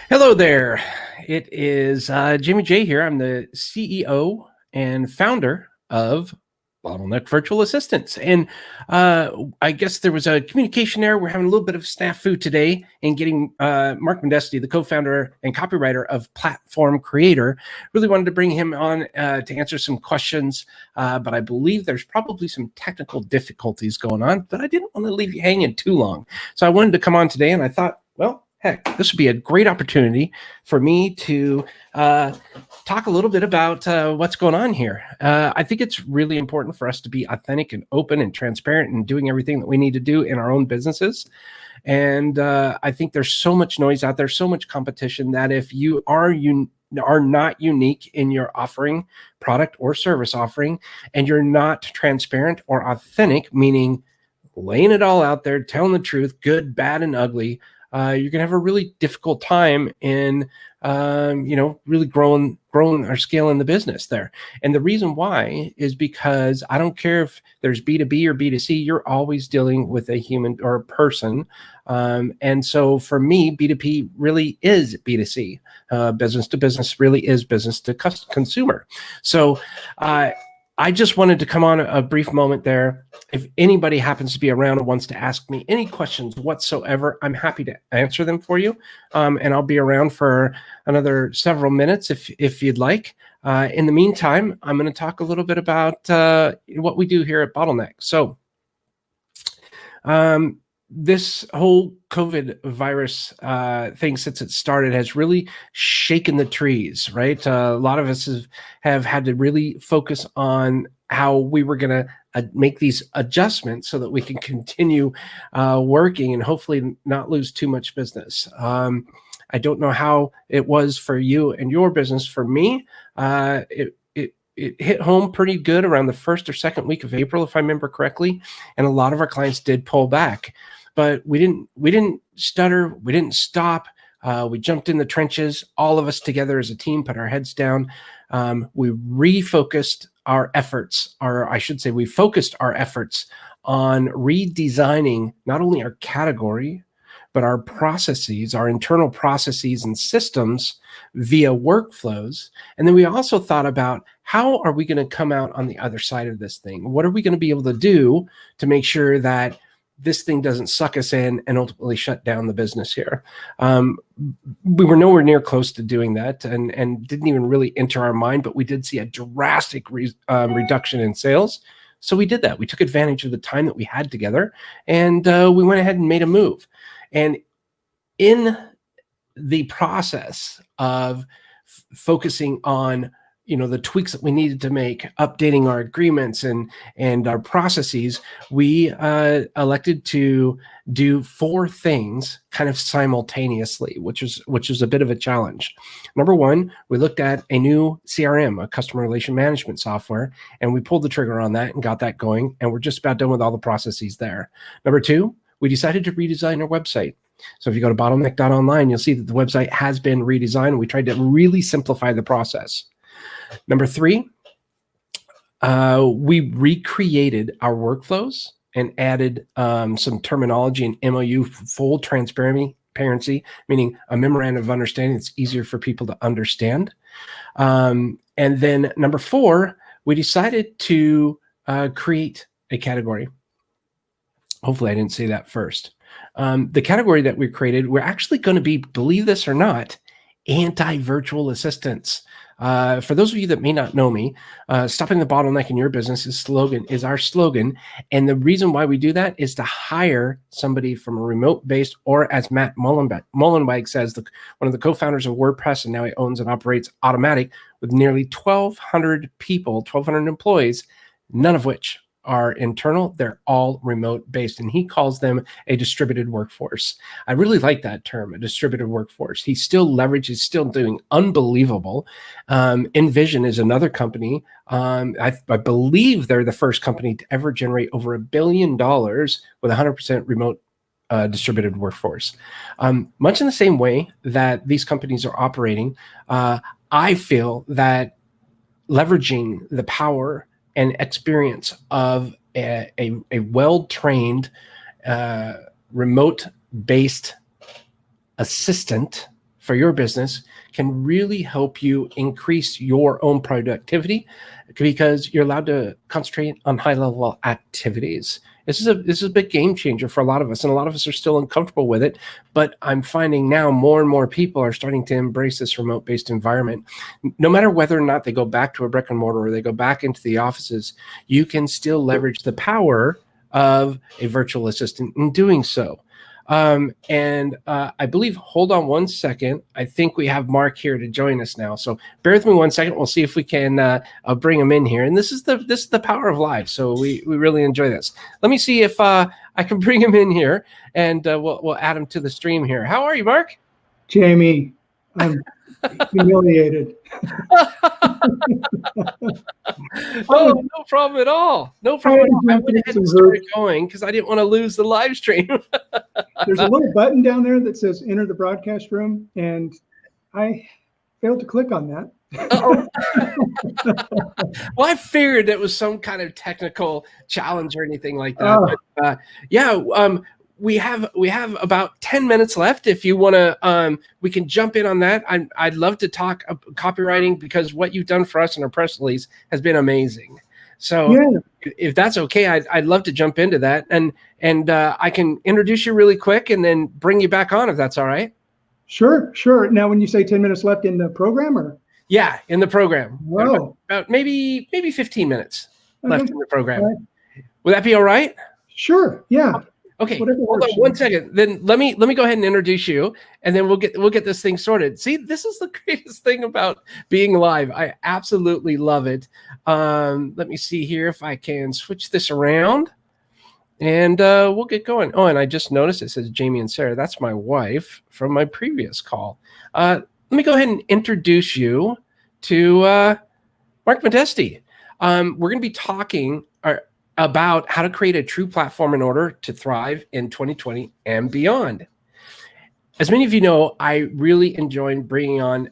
Hello there. It is Jimmy J here. I'm the CEO and founder of Bottleneck Virtual Assistants. And I guess there was a communication error. We're having a little bit of snafu today in getting Mark Modesti, the co-founder and copywriter of Platform Creator. Really wanted to bring him on to answer some questions, but I believe there's probably some technical difficulties going on, but I didn't want to leave you hanging too long. So I wanted to come on today, and I thought, well, heck, this would be a great opportunity for me to talk a little bit about what's going on here. I think it's really important for us to be authentic and open and transparent and doing everything that we need to do in our own businesses. And I think there's so much noise out there, so much competition, that if you are not unique in your offering, product or service offering, and you're not transparent or authentic, meaning laying it all out there, telling the truth, good, bad, and ugly, you're going to have a really difficult time in, really growing or scaling the business there. And the reason why is because I don't care if there's B2B or B2C, you're always dealing with a human or a person. And so for me, B2P really is B2C. Business to business really is business to consumer. So I just wanted to come on a brief moment there. If anybody happens to be around and wants to ask me any questions whatsoever, I'm happy to answer them for you. And I'll be around for another several minutes if you'd like. In the meantime, I'm going to talk a little bit about what we do here at Bottleneck. So this whole COVID virus thing, since it started, has really shaken the trees, right? A lot of us have had to really focus on how we were going to make these adjustments so that we can continue working and hopefully not lose too much business. I don't know how it was for you and your business. For me, it hit home pretty good around the first or second week of April, if I remember correctly. And a lot of our clients did pull back. But we didn't stutter. We didn't stop. We jumped in the trenches, all of us together as a team, put our heads down. We refocused our efforts, we focused our efforts on redesigning not only our category, but our processes, our internal processes and systems via workflows. And then we also thought about, how are we going to come out on the other side of this thing? What are we going to be able to do to make sure that this thing doesn't suck us in and ultimately shut down the business here? We were nowhere near close to doing that, and didn't even really enter our mind, but we did see a drastic reduction in sales. So we did that. We took advantage of the time that we had together, and we went ahead and made a move. And in the process of focusing on the tweaks that we needed to make, updating our agreements and our processes, we elected to do 4 things kind of simultaneously, which is a bit of a challenge. Number one, we looked at a new CRM, a customer relation management software, and we pulled the trigger on that and got that going, and we're just about done with all the processes there. Number two, we decided to redesign our website. So if you go to bottleneck.online, you'll see that the website has been redesigned. We tried to really simplify the process. Number 3, we recreated our workflows and added some terminology and MOU, full transparency, meaning a memorandum of understanding that's easier for people to understand. And then number 4, we decided to create a category. Hopefully I didn't say that first. The category that we created, we're actually going to be, believe this or not, anti-virtual assistants. For those of you that may not know me, stopping the bottleneck in your business is our slogan. And the reason why we do that is to hire somebody from a remote-based, or as Matt Mullenweg says, one of the co-founders of WordPress, and now he owns and operates Automatic, with nearly 1,200 people, 1,200 employees, none of which are internal. They're all remote based, and he calls them a distributed workforce. I really like that term, a distributed workforce. He's still doing unbelievable. Envision is another company. I believe they're the first company to ever generate over $1 billion with 100% remote distributed workforce. Much in the same way that these companies are operating, I feel that leveraging the power and experience of a well-trained remote-based assistant for your business can really help you increase your own productivity because you're allowed to concentrate on high level activities. This is a big game changer for a lot of us, and a lot of us are still uncomfortable with it. But I'm finding now more and more people are starting to embrace this remote-based environment. No matter whether or not they go back to a brick and mortar or they go back into the offices, you can still leverage the power of a virtual assistant in doing so. I believe, hold on one second. I think we have Mark here to join us now. So bear with me 1 second. We'll see if we can bring him in here. And this is the power of live. So we really enjoy this. Let me see if I can bring him in here, and we'll add him to the stream here. How are you, Mark? Jamie, I'm humiliated. No problem at all. No problem at all. I went ahead and started going because I didn't want to lose the live stream. There's a little button down there that says enter the broadcast room, and I failed to click on that. Well, I figured it was some kind of technical challenge or anything like that. But, we have about 10 minutes left. If you want to, we can jump in on that. I'd love to talk copywriting because what you've done for us in our press release has been amazing. So if that's okay, I'd love to jump into that, and I can introduce you really quick and then bring you back on if that's all right. Sure. Now, when you say 10 minutes left in the program, or in the program, about maybe 15 minutes left in the program. Right. Would that be all right? Sure. Yeah. Okay, hold on 1 second. Then let me go ahead and introduce you, and then we'll get this thing sorted. See, this is the greatest thing about being live. I absolutely love it. Let me see here if I can switch this around, and we'll get going. Oh, and I just noticed it says Jamie and Sarah. That's my wife from my previous call. Let me go ahead and introduce you to Mark Modesti. We're going to be talking about how to create a true platform in order to thrive in 2020 and beyond. As many of you know, I really enjoy bringing on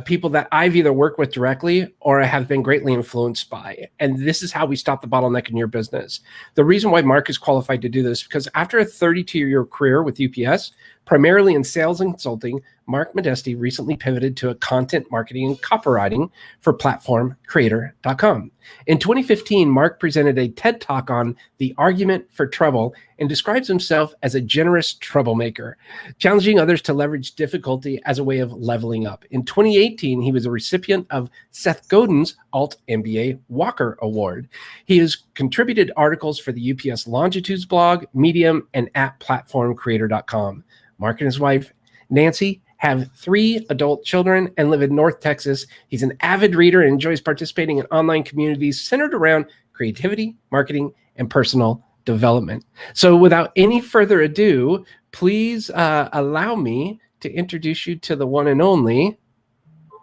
people that I've either worked with directly or have been greatly influenced by. And this is how we stop the bottleneck in your business. The reason why Mark is qualified to do this, because after a 32-year career with UPS, primarily in sales and consulting, Mark Modesti recently pivoted to a content marketing and copywriting for platformcreator.com. In 2015, Mark presented a TED Talk on the argument for trouble and describes himself as a generous troublemaker, challenging others to leverage difficulty as a way of leveling up. In 2018, he was a recipient of Seth Godin's altMBA Walker Award. He has contributed articles for the UPS Longitudes Blog, Medium, and at platformcreator.com. Mark and his wife, Nance, have 3 adult children and live in North Texas. He's an avid reader and enjoys participating in online communities centered around creativity, marketing, and personal development. So without any further ado, please allow me to introduce you to the one and only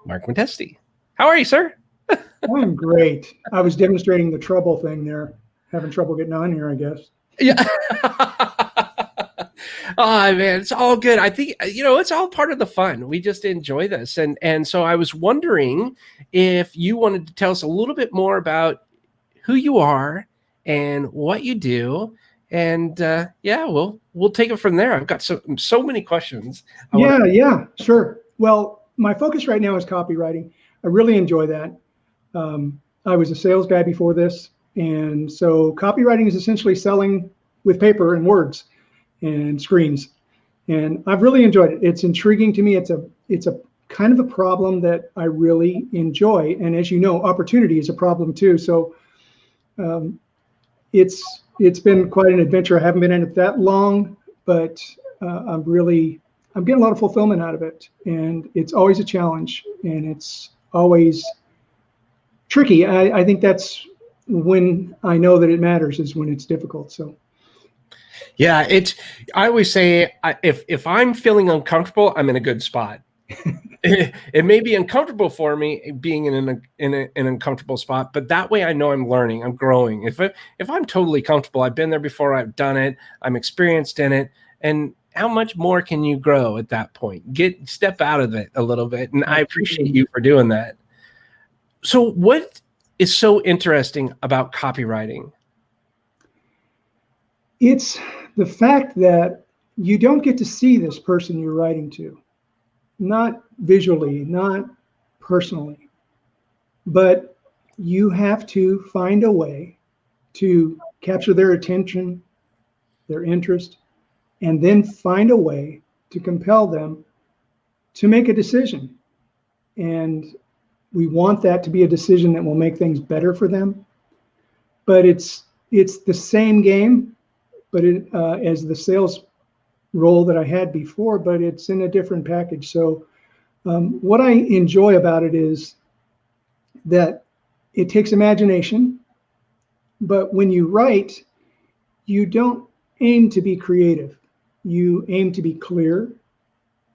Mark Modesti. How are you, sir? I'm great. I was demonstrating the trouble thing there. Having trouble getting on here, I guess. Yeah. Oh man, it's all good. I think, it's all part of the fun. We just enjoy this. And so I was wondering if you wanted to tell us a little bit more about who you are and what you do. And we'll take it from there. I've got so many questions. Yeah, sure. Well, my focus right now is copywriting. I really enjoy that. I was a sales guy before this. And so copywriting is essentially selling with paper and words and screens, and I've really enjoyed it. It's intriguing to me. It's a kind of a problem that I really enjoy, and as you know, opportunity is a problem too. So it's been quite an adventure. I haven't been in it that long, but I'm getting a lot of fulfillment out of it, and it's always a challenge, and it's always tricky. I think that's when I know that it matters, is when it's difficult. So. Yeah, I always say if I'm feeling uncomfortable, I'm in a good spot. It may be uncomfortable for me being in an uncomfortable spot, but that way I know I'm learning, I'm growing. If I'm totally comfortable, I've been there before, I've done it, I'm experienced in it, and how much more can you grow at that point? Step out of it a little bit, and I appreciate you for doing that. So what is so interesting about copywriting? It's the fact that you don't get to see this person you're writing to. not visually, not personally, but you have to find a way to capture their attention, their interest, and then find a way to compel them to make a decision. And we want that to be a decision that will make things better for them. But it's the same game, but as the sales role that I had before, but it's in a different package. So what I enjoy about it is that it takes imagination, but when you write, you don't aim to be creative. You aim to be clear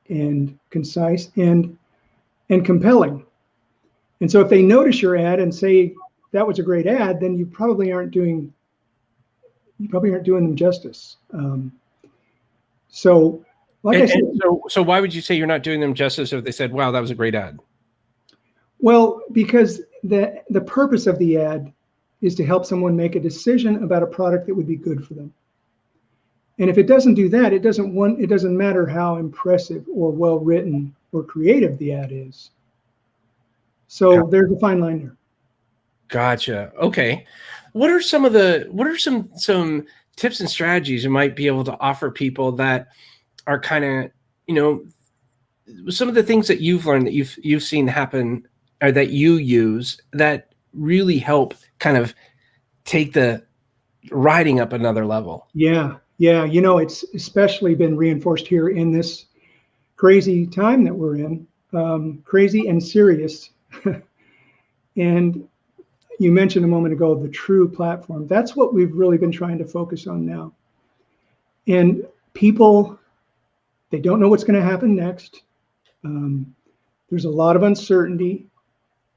and concise and compelling. And so if they notice your ad and say that was a great ad, then you probably aren't doing them justice. So like I said, so why would you say you're not doing them justice if they said, wow, that was a great ad? Well, because the purpose of the ad is to help someone make a decision about a product that would be good for them. And if it doesn't do that, it doesn't matter how impressive or well written or creative the ad is. So there's a fine line there. Gotcha. Okay. What are some tips and strategies you might be able to offer people that are kind of, some of the things that you've learned that you've seen happen or that you use that really help kind of take the writing up another level? Yeah. It's especially been reinforced here in this crazy time that we're in, crazy and serious. And you mentioned a moment ago, the true platform. That's what we've really been trying to focus on now. And people, they don't know what's going to happen next. There's a lot of uncertainty,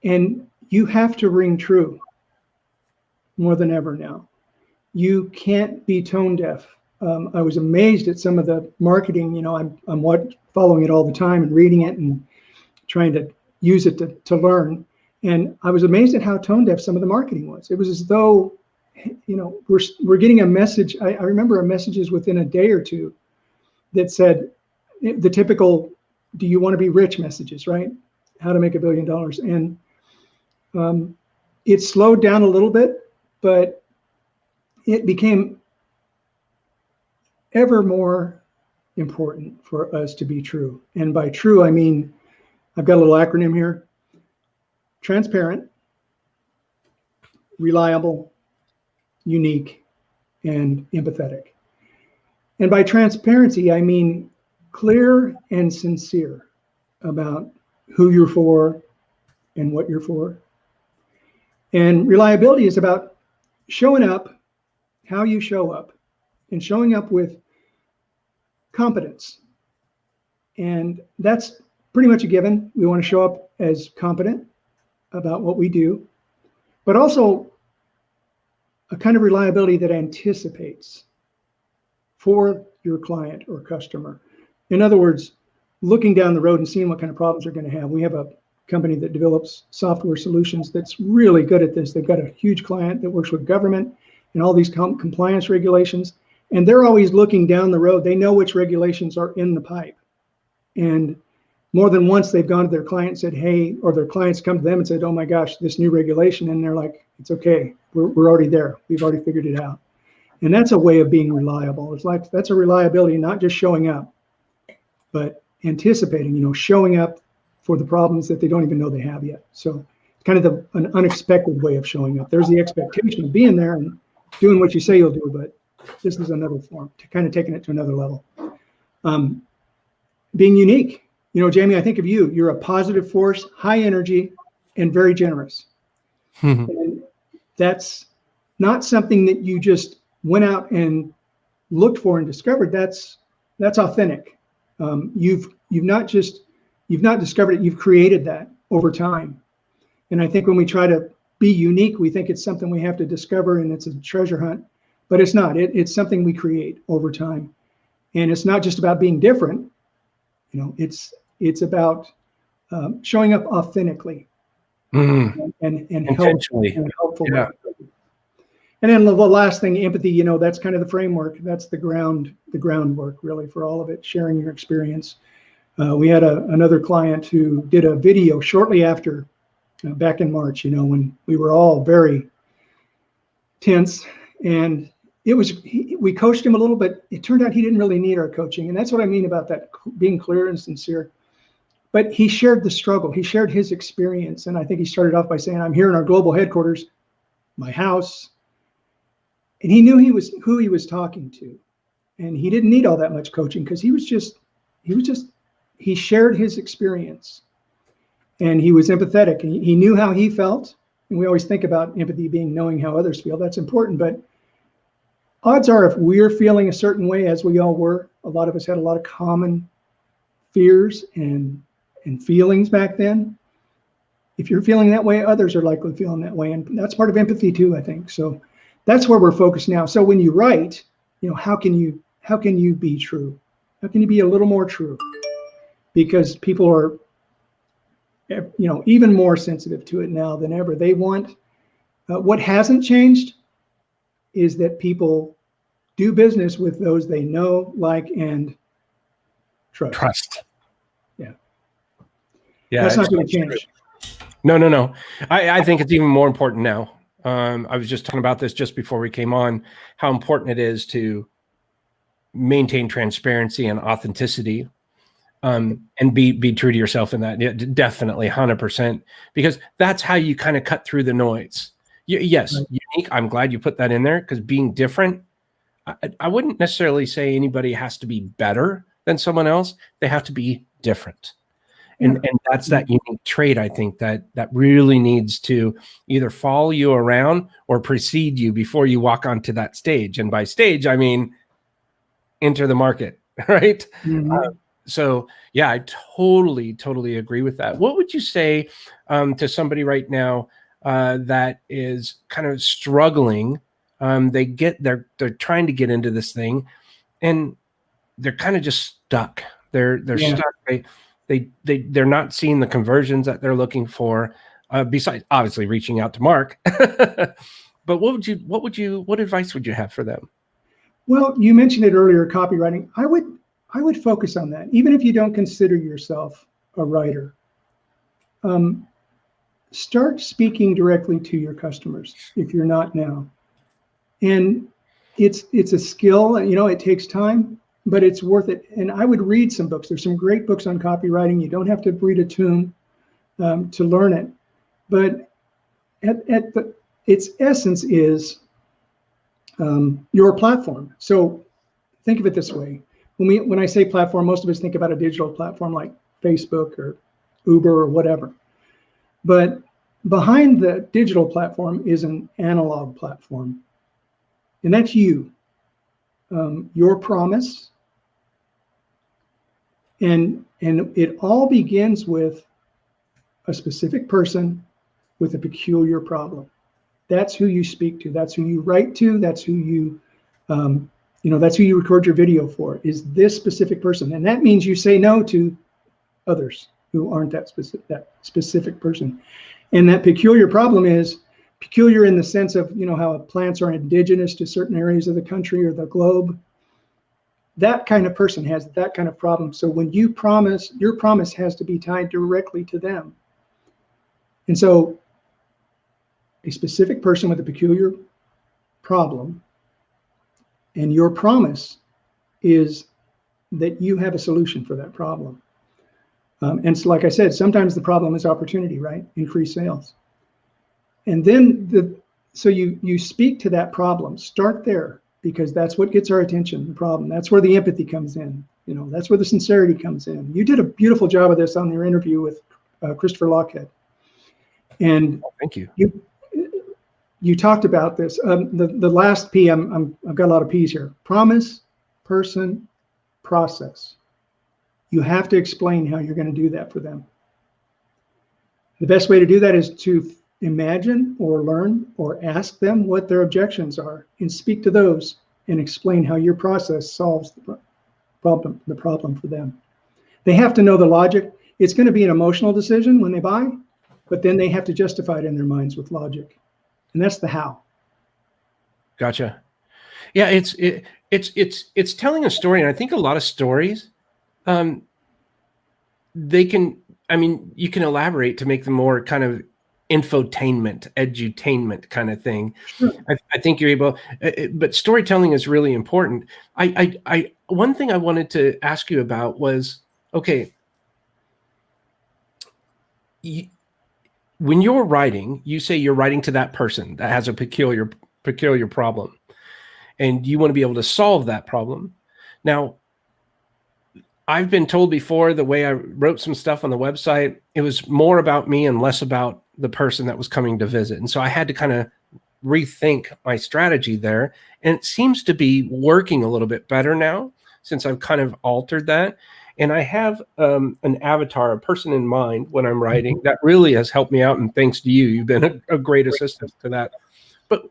and you have to ring true more than ever now. You can't be tone deaf. I was amazed at some of the marketing. I'm following it all the time and reading it and trying to use it to learn. And I was amazed at how tone deaf some of the marketing was. It was as though, we're getting a message. I remember messages within a day or two that said the typical, do you want to be rich messages, right? How to make $1 billion. And it slowed down a little bit, but it became ever more important for us to be true. And by true, I mean, I've got a little acronym here: transparent, reliable, unique, and empathetic. And by transparency, I mean clear and sincere about who you're for and what you're for. And reliability is about showing up, how you show up, and showing up with competence. And that's pretty much a given. We want to show up as competent about what we do, but also a kind of reliability that anticipates for your client or customer. In other words, looking down the road and seeing what kind of problems they're going to have. We have a company that develops software solutions that's really good at this. They've got a huge client that works with government and all these compliance regulations, and they're always looking down the road. They know which regulations are in the pipe. And more than once, they've gone to their client and said, hey, or their clients come to them and said, oh my gosh, this new regulation. And they're like, it's okay. We're already there. We've already figured it out. And that's a way of being reliable. It's like, that's a reliability, not just showing up, but anticipating, showing up for the problems that they don't even know they have yet. So it's kind of an unexpected way of showing up. There's the expectation of being there and doing what you say you'll do, but this is another form, to kind of taking it to another level. Being unique. Jamie, I think of you. You're a positive force, high energy, and very generous. And that's not something that you just went out and looked for and discovered. That's authentic. You've not discovered it. You've created that over time. And I think when we try to be unique, we think it's something we have to discover and it's a treasure hunt, but it's not. It's something we create over time. And it's not just about being different. It's about showing up authentically and helpful. Yeah. And then the last thing, empathy. That's kind of the framework. That's the groundwork really for all of it. Sharing your experience, We had another client who did a video shortly after, back in March, when we were all very tense, and we coached him a little, but it turned out he didn't really need our coaching. And that's what I mean about that, being clear and sincere. But he shared the struggle. He shared his experience. And I think he started off by saying, I'm here in our global headquarters, my house. And he knew who he was talking to. And he didn't need all that much coaching, because he shared his experience, and he was empathetic, and he knew how he felt. And we always think about empathy being knowing how others feel. That's important. But odds are, if we're feeling a certain way, as we all were, a lot of us had a lot of common fears and feelings back then. If you're feeling that way, others are likely feeling that way. And that's part of empathy too, I think. So that's where we're focused now. So when you write, how can you be true? How can you be a little more true? Because people are, even more sensitive to it now than ever. They want, what hasn't changed is that people do business with those they know, like, and trust. Yeah. That's not going to change. No. I think it's even more important now. I was just talking about this just before we came on, how important it is to maintain transparency and authenticity, and be true to yourself in that. Yeah, definitely 100%, because that's how you kind of cut through the noise. Yes. Right. Unique. I'm glad you put that in there, because being different, I wouldn't necessarily say anybody has to be better than someone else. They have to be different. And that's that unique trait, I think, that really needs to either follow you around or precede you before you walk onto that stage. And by stage, I mean, enter the market, right? Mm-hmm. So yeah, I totally agree with that. What would you say to somebody right now that is kind of struggling? They're trying to get into this thing, and they're kind of just stuck. They're stuck. They're not seeing the conversions that they're looking for, besides obviously reaching out to Mark. But what advice would you have for them? Well, you mentioned it earlier, copywriting. I would focus on that, even if you don't consider yourself a writer. Start speaking directly to your customers if you're not now. And it's a skill, it takes time, but it's worth it. And I would read some books. There's some great books on copywriting. You don't have to read a tome to learn it. But its essence is your platform. So think of it this way. When I say platform, most of us think about a digital platform like Facebook or Uber or whatever. But behind the digital platform is an analog platform. And that's you, your promise. And it all begins with a specific person with a peculiar problem. That's who you speak to. That's who you write to. That's who you, that's who you record your video for, is this specific person. And that means you say no to others who aren't that specific person. And that peculiar problem is peculiar in the sense of, how plants are indigenous to certain areas of the country or the globe. That kind of person has that kind of problem. So when you promise, your promise has to be tied directly to them. And so a specific person with a peculiar problem, and your promise is that you have a solution for that problem. And so, like I said, sometimes the problem is opportunity, right? Increase sales. And then so you speak to that problem. Start there, because that's what gets our attention, the problem. That's where the empathy comes in. That's where the sincerity comes in. You did a beautiful job of this on your interview with Christopher Lockhead. And thank you. You talked about this. The last P, I've got a lot of P's here. Promise, person, process. You have to explain how you're going to do that for them. The best way to do that is to imagine or learn or ask them what their objections are, and speak to those and explain how your process solves the problem for them. They have to know the logic. It's going to be an emotional decision when they buy, but then they have to justify it in their minds with logic. And that's the how. Gotcha. Yeah, it's telling a story, and I think a lot of stories, they can, I mean, you can elaborate to make them more kind of infotainment, edutainment kind of thing. Sure. I think you're able, but storytelling is really important. One thing I wanted to ask you about was, okay, when you're writing, you say you're writing to that person that has a peculiar problem, and you want to be able to solve that problem. Now, I've been told before, the way I wrote some stuff on the website, it was more about me and less about the person that was coming to visit. And so I had to kind of rethink my strategy there. And it seems to be working a little bit better now since I've kind of altered that. And I have an avatar, a person in mind when I'm writing that really has helped me out. And thanks to you, you've been a great assistant to that. But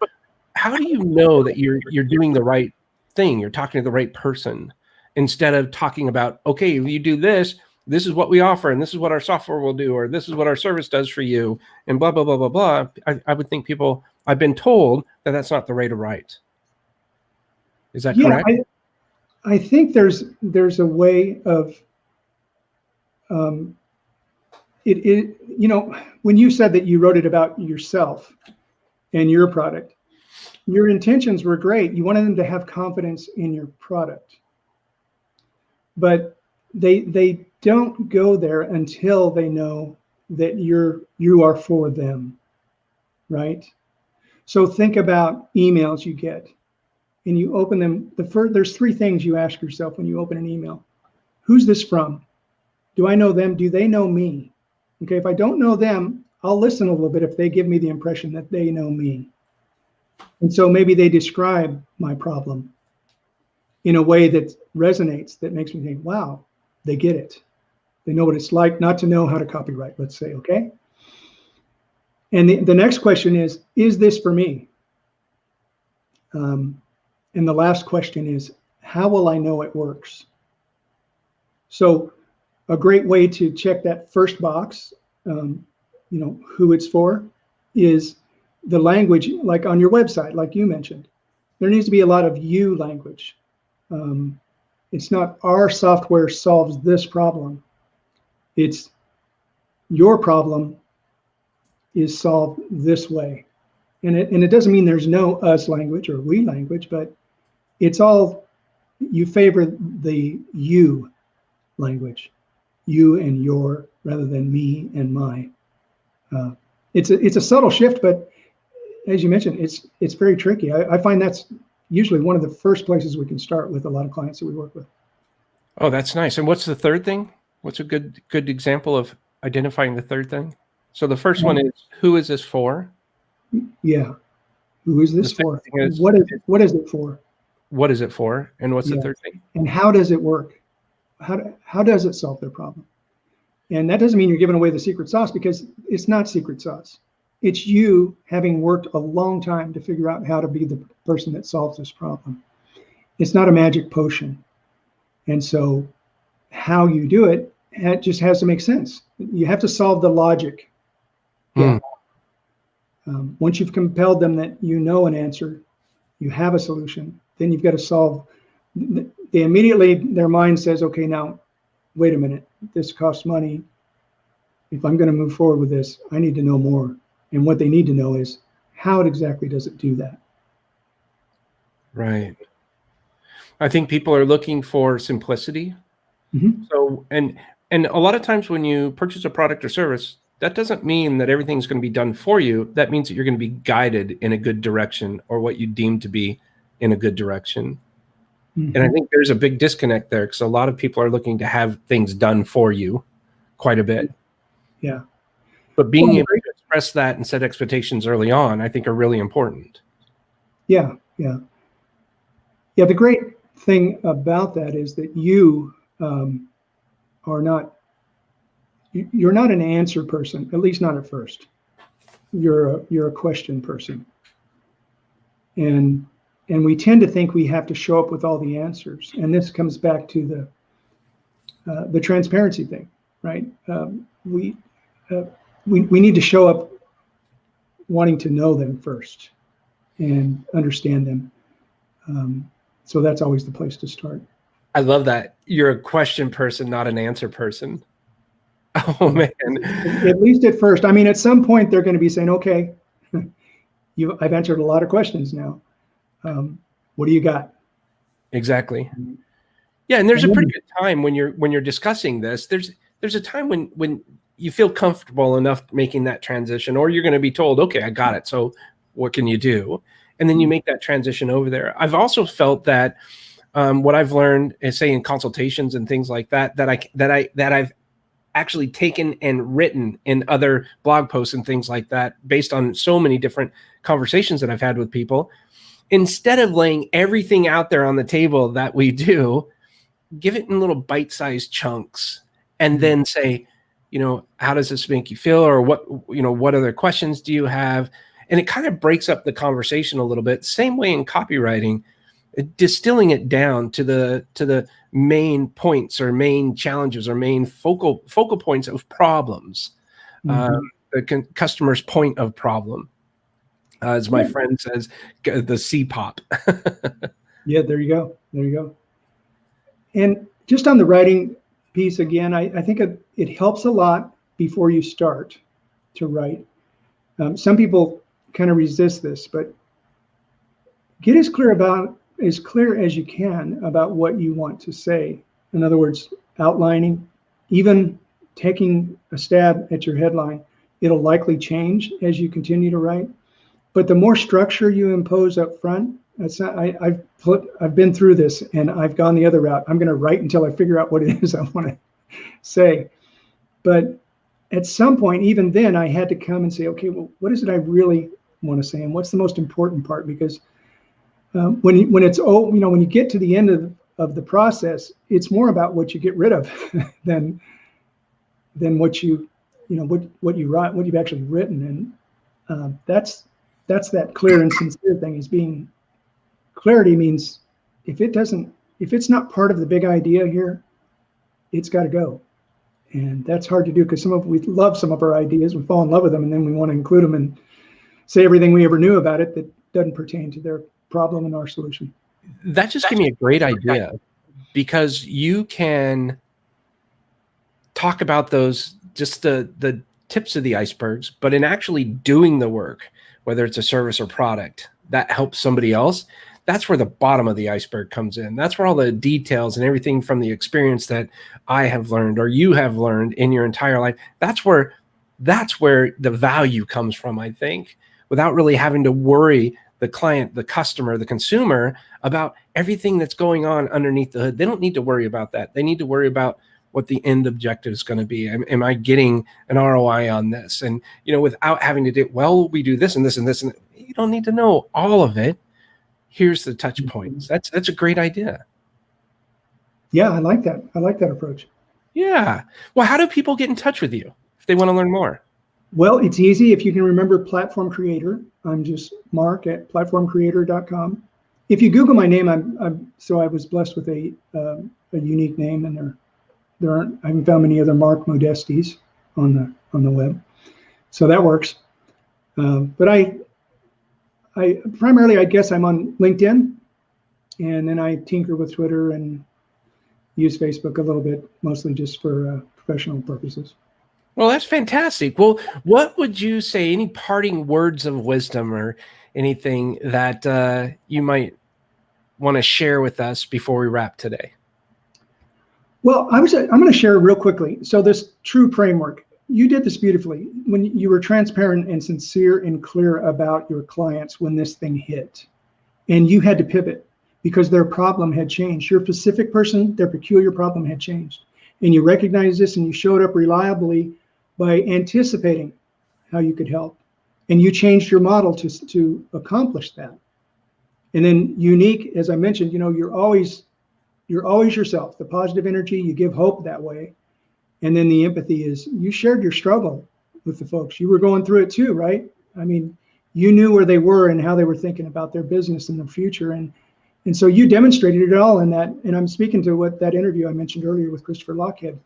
how do you know that you're doing the right thing? You're talking to the right person instead of talking about, okay, if you do this, this is what we offer, and this is what our software will do, or this is what our service does for you, and blah, blah, blah, blah, blah. I would think people, I've been told that that's not the way to write. Is that correct? I think there's a way of you know, when you said that you wrote it about yourself and your product, your intentions were great. You wanted them to have confidence in your product, but they don't go there until they know that you are for them, right? So think about emails you get, and you open them. There's three things you ask yourself when you open an email. Who's this from? Do I know them? Do they know me? Okay, if I don't know them, I'll listen a little bit if they give me the impression that they know me. And so maybe they describe my problem in a way that resonates, that makes me think, wow, they get it. They know what it's like not to know how to copyright, let's say, okay? And the next question is this for me? And the last question is, how will I know it works? So a great way to check that first box, you know, who it's for, is the language, like on your website, like you mentioned. There needs to be a lot of you language. It's not our software solves this problem. It's your problem is solved this way. And it doesn't mean there's no us language or we language, but it's all, you favor the you language, you and your, rather than me and my. It's a subtle shift, but as you mentioned, it's very tricky. I find that's usually one of the first places we can start with a lot of clients that we work with. Oh, that's nice. And what's the third thing? What's a good example of identifying the third thing? So the first one is, who is this for? Yeah. Who is this for? What is it for? What is it for? And what's the third thing? And how does it work? How does it solve their problem? And that doesn't mean you're giving away the secret sauce, because it's not secret sauce. It's you having worked a long time to figure out how to be the person that solves this problem. It's not a magic potion. And so how you do it, it just has to make sense. You have to solve the logic. Yeah. Once you've compelled them that you know an answer, you have a solution, then you've got to solve. They immediately, their mind says, okay, now, wait a minute, this costs money. If I'm going to move forward with this, I need to know more. And what they need to know is, how exactly does it do that? Right. I think people are looking for simplicity. Mm-hmm. So, and a lot of times when you purchase a product or service, that doesn't mean that everything's going to be done for you. That means that you're going to be guided in a good direction, or what you deem to be in a good direction. Mm-hmm. And I think there's a big disconnect there, because a lot of people are looking to have things done for you quite a bit. Yeah. But being able to express that and set expectations early on, I think, are really important. Yeah. Yeah. Yeah. The great thing about that is that you are not, you're not an answer person, at least not at first. You're a question person. And we tend to think we have to show up with all the answers. And this comes back to the transparency thing, right? We need to show up wanting to know them first and understand them. So that's always the place to start. I love that. You're a question person, not an answer person. Oh man. At least at first. I mean, at some point they're going to be saying, okay, I've answered a lot of questions now. What do you got? Exactly. Yeah, and there's a pretty good time when you're discussing this. There's a time when you feel comfortable enough making that transition, or you're going to be told, okay, I got it. So what can you do? And then you make that transition over there. I've also felt that what I've learned is, say, in consultations and things like that, that I've actually taken and written in other blog posts and things like that, based on so many different conversations that I've had with people. Instead of laying everything out there on the table that we do, give it in little bite-sized chunks, and then say, how does this make you feel? Or what other questions do you have? And it kind of breaks up the conversation a little bit. Same way in copywriting, distilling it down to the main points or main challenges or main focal points of problems, the customer's point of problem. As my friend says, the CPOP. Yeah, there you go. There you go. And just on the writing piece again, I think it helps a lot before you start to write. Some people kind of resist this, but get as clear as you can about what you want to say. In other words, outlining, even taking a stab at your headline. It'll likely change as you continue to write. But the more structure you impose up front, I've been through this and I've gone the other route. I'm going to write until I figure out what it is I want to say. But at some point, even then, I had to come and say, okay, well, what is it I really want to say, and what's the most important part? Because when you get to the end of the process, it's more about what you get rid of than what you write, what you've actually written, and that's that clear and sincere thing. Clarity means if it's not part of the big idea here, it's got to go. And that's hard to do because we love some of our ideas, we fall in love with them, and then we want to include them and say everything we ever knew about it that doesn't pertain to their problem and our solution. That just gave me a great idea, because you can talk about those, just the tips of the icebergs, but in actually doing the work, whether it's a service or product that helps somebody else, that's where the bottom of the iceberg comes in. That's where all the details and everything from the experience that I have learned or you have learned in your entire life, that's where the value comes from, I think, without really having to worry the client, the customer, the consumer about everything that's going on underneath the hood. They don't need to worry about that. They need to worry about what the end objective is going to be. Am I getting an ROI on this? And, without having to do, well, we do this and this and this, and you don't need to know all of it. Here's the touch points. That's a great idea. Yeah, I like that. I like that approach. Yeah. Well, how do people get in touch with you if they want to learn more? Well, it's easy. If you can remember Platform Creator, I'm just Mark at platformcreator.com. If you Google my name, I was blessed with a unique name, and I haven't found many other Mark Modestis on the web, so that works. But I primarily, I guess, I'm on LinkedIn, and then I tinker with Twitter and use Facebook a little bit, mostly just for professional purposes. Well, that's fantastic. Well, what would you say, any parting words of wisdom or anything that you might want to share with us before we wrap today? Well, I'm going to share real quickly. So this true framework, you did this beautifully when you were transparent and sincere and clear about your clients when this thing hit. And you had to pivot because their problem had changed. Your specific person, their peculiar problem had changed. And you recognized this and you showed up reliably by anticipating how you could help. And you changed your model to accomplish that. And then unique, as I mentioned, you're always yourself, the positive energy, you give hope that way. And then the empathy is you shared your struggle with the folks. You were going through it too, right? I mean, you knew where they were and how they were thinking about their business and their future. And so you demonstrated it all in that. And I'm speaking to what that interview I mentioned earlier with Christopher Lockhead.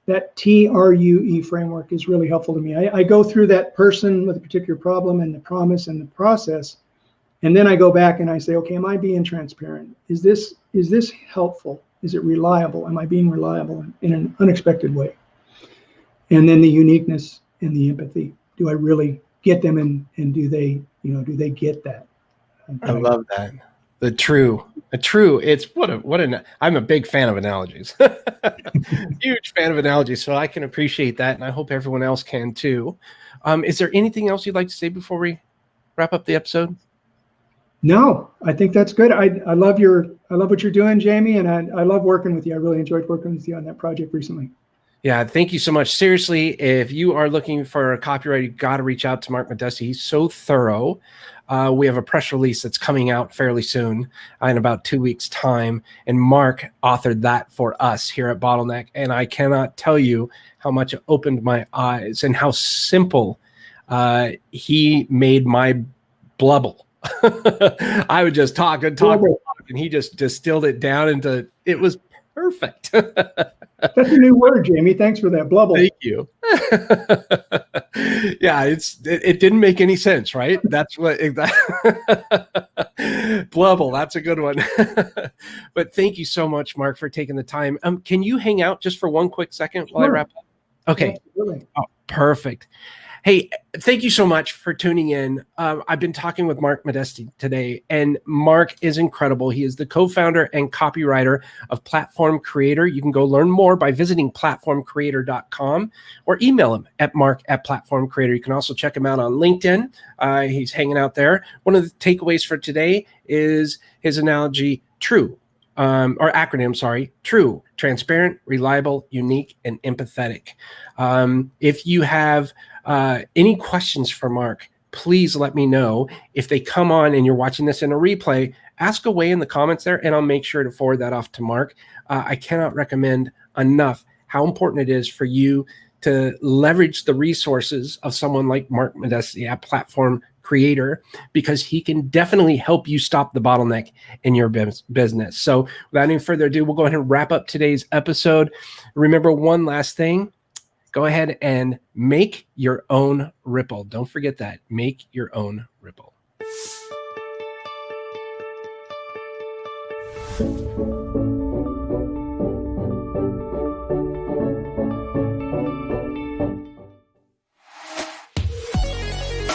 That TRUE framework is really helpful to me. I go through that person with a particular problem and the promise and the process. And then I go back and I say, okay, am I being transparent? Is this helpful? Is it reliable? Am I being reliable in an unexpected way? and then the uniqueness and the empathy. Do I really get them, and do they get that? I love that. A true. It's I'm a big fan of analogies. Huge fan of analogies. So I can appreciate that. And I hope everyone else can too. Is there anything else you'd like to say before we wrap up the episode? No, I think that's good. I love what you're doing, Jamie, and I love working with you. I really enjoyed working with you on that project recently. Yeah, thank you so much. Seriously, if you are looking for a copywriter, you got to reach out to Mark Modesti. He's so thorough. We have a press release that's coming out fairly soon, in about 2 weeks' time. And Mark authored that for us here at Bottleneck. And I cannot tell you how much it opened my eyes and how simple he made my blubble. I would just talk, and he just distilled it down into, it was perfect. That's a new word, Jamie. Thanks for that, blubble. Thank you. Yeah, it didn't make any sense, right? That's what blubble. That's a good one. But thank you so much, Mark, for taking the time. Can you hang out just for one quick second while I wrap up? Okay. Absolutely. Oh, perfect. Hey, thank you so much for tuning in. I've been talking with Mark Modesti today, and Mark is incredible. He is the co-founder and copywriter of Platform Creator. You can go learn more by visiting platformcreator.com or email him at mark@platformcreator. You can also check him out on LinkedIn. He's hanging out there. One of the takeaways for today is his analogy, TRUE. Or acronym, sorry, TRUE, transparent, reliable, unique, and empathetic. If you have any questions for Mark, please let me know. If they come on and you're watching this in a replay, ask away in the comments there, and I'll make sure to forward that off to Mark. I cannot recommend enough how important it is for you to leverage the resources of someone like Mark Modesti at Platform Creator, because he can definitely help you stop the bottleneck in your business. So without any further ado, we'll go ahead and wrap up today's episode. Remember one last thing. Go ahead and make your own ripple. Don't forget that. Make your own ripple.